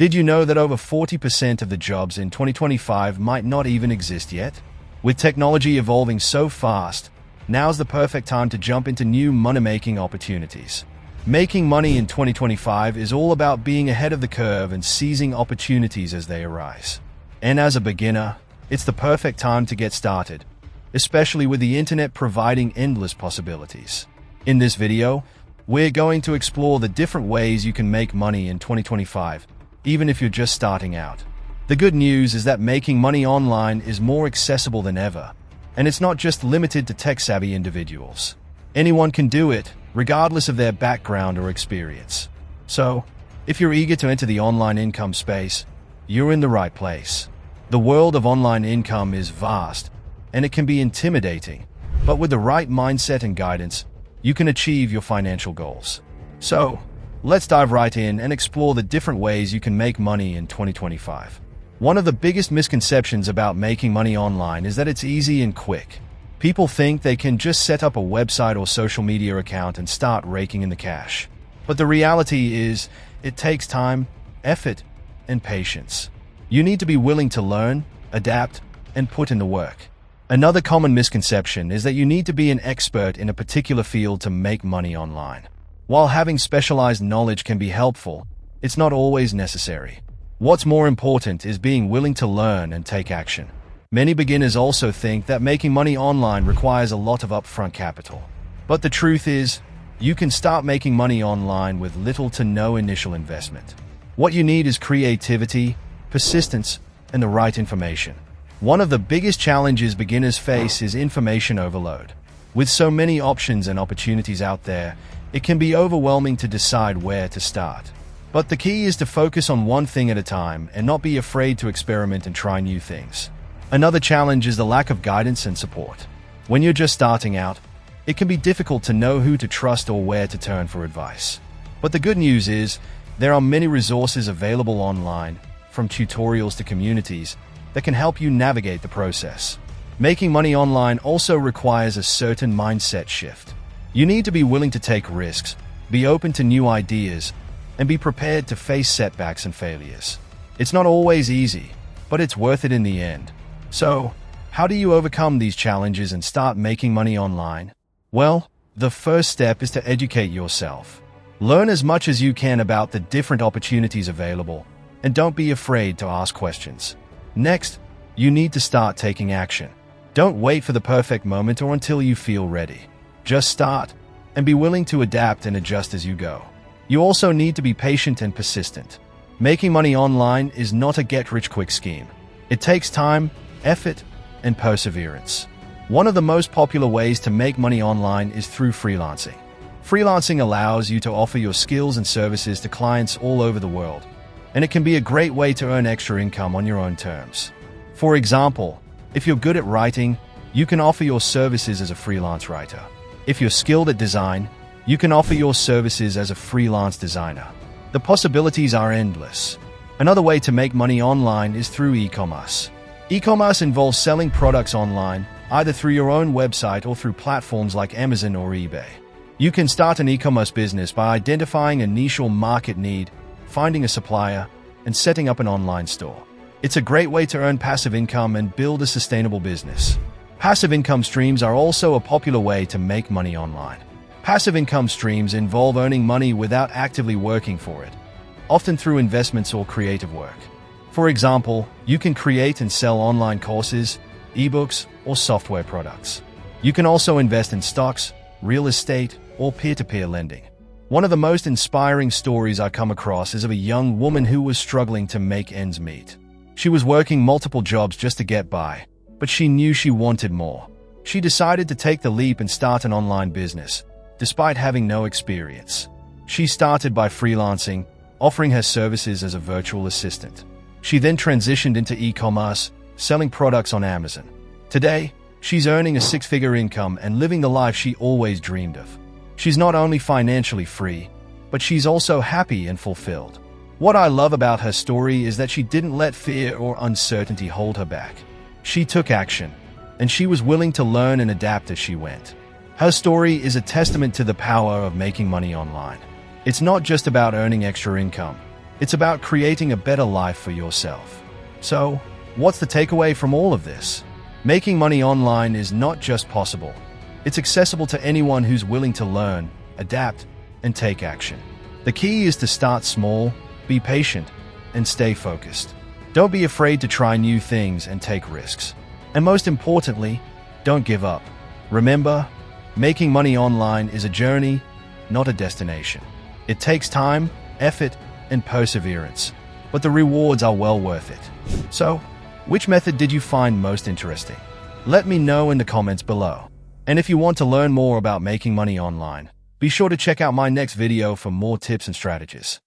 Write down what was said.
Did you know that over 40% of the jobs in 2025 might not even exist yet? With technology evolving so fast, now's the perfect time to jump into new money-making opportunities. Making money in 2025 is all about being ahead of the curve and seizing opportunities as they arise. And as a beginner, it's the perfect time to get started, especially with the internet providing endless possibilities. In this video, we're going to explore the different ways you can make money in 2025, even if you're just starting out. The good news is that making money online is more accessible than ever, and it's not just limited to tech-savvy individuals. Anyone can do it, regardless of their background or experience. So, if you're eager to enter the online income space, you're in the right place. The world of online income is vast, and it can be intimidating, but with the right mindset and guidance, you can achieve your financial goals. So, let's dive right in and explore the different ways you can make money in 2025. One of the biggest misconceptions about making money online is that it's easy and quick. People think they can just set up a website or social media account and start raking in the cash. But the reality is, it takes time, effort, and patience. You need to be willing to learn, adapt, and put in the work. Another common misconception is that you need to be an expert in a particular field to make money online. While having specialized knowledge can be helpful, it's not always necessary. What's more important is being willing to learn and take action. Many beginners also think that making money online requires a lot of upfront capital. But the truth is, you can start making money online with little to no initial investment. What you need is creativity, persistence, and the right information. One of the biggest challenges beginners face is information overload. With so many options and opportunities out there, it can be overwhelming to decide where to start. But the key is to focus on one thing at a time and not be afraid to experiment and try new things. Another challenge is the lack of guidance and support. When you're just starting out, it can be difficult to know who to trust or where to turn for advice. But the good news is, there are many resources available online, from tutorials to communities, that can help you navigate the process. Making money online also requires a certain mindset shift. You need to be willing to take risks, be open to new ideas, and be prepared to face setbacks and failures. It's not always easy, but it's worth it in the end. So, how do you overcome these challenges and start making money online? Well, the first step is to educate yourself. Learn as much as you can about the different opportunities available, and don't be afraid to ask questions. Next, you need to start taking action. Don't wait for the perfect moment or until you feel ready. Just start, and be willing to adapt and adjust as you go. You also need to be patient and persistent. Making money online is not a get-rich-quick scheme. It takes time, effort, and perseverance. One of the most popular ways to make money online is through freelancing. Freelancing allows you to offer your skills and services to clients all over the world, and it can be a great way to earn extra income on your own terms. For example, if you're good at writing, you can offer your services as a freelance writer. If you're skilled at design, you can offer your services as a freelance designer. The possibilities are endless. Another way to make money online is through e-commerce. E-commerce involves selling products online, either through your own website or through platforms like Amazon or eBay. You can start an e-commerce business by identifying a niche or market need, finding a supplier, and setting up an online store. It's a great way to earn passive income and build a sustainable business. Passive income streams are also a popular way to make money online. Passive income streams involve earning money without actively working for it, often through investments or creative work. For example, you can create and sell online courses, ebooks, or software products. You can also invest in stocks, real estate, or peer-to-peer lending. One of the most inspiring stories I come across is of a young woman who was struggling to make ends meet. She was working multiple jobs just to get by, but she knew she wanted more. She decided to take the leap and start an online business, despite having no experience. She started by freelancing, offering her services as a virtual assistant. She then transitioned into e-commerce, selling products on Amazon. Today, she's earning a six-figure income and living the life she always dreamed of. She's not only financially free, but she's also happy and fulfilled. What I love about her story is that she didn't let fear or uncertainty hold her back. She took action, and she was willing to learn and adapt as she went. Her story is a testament to the power of making money online. It's not just about earning extra income. It's about creating a better life for yourself. So, what's the takeaway from all of this? Making money online is not just possible. It's accessible to anyone who's willing to learn, adapt, and take action. The key is to start small, be patient, and stay focused. Don't be afraid to try new things and take risks. And most importantly, don't give up. Remember, making money online is a journey, not a destination. It takes time, effort, and perseverance, but the rewards are well worth it. So, which method did you find most interesting? Let me know in the comments below. And if you want to learn more about making money online, be sure to check out my next video for more tips and strategies.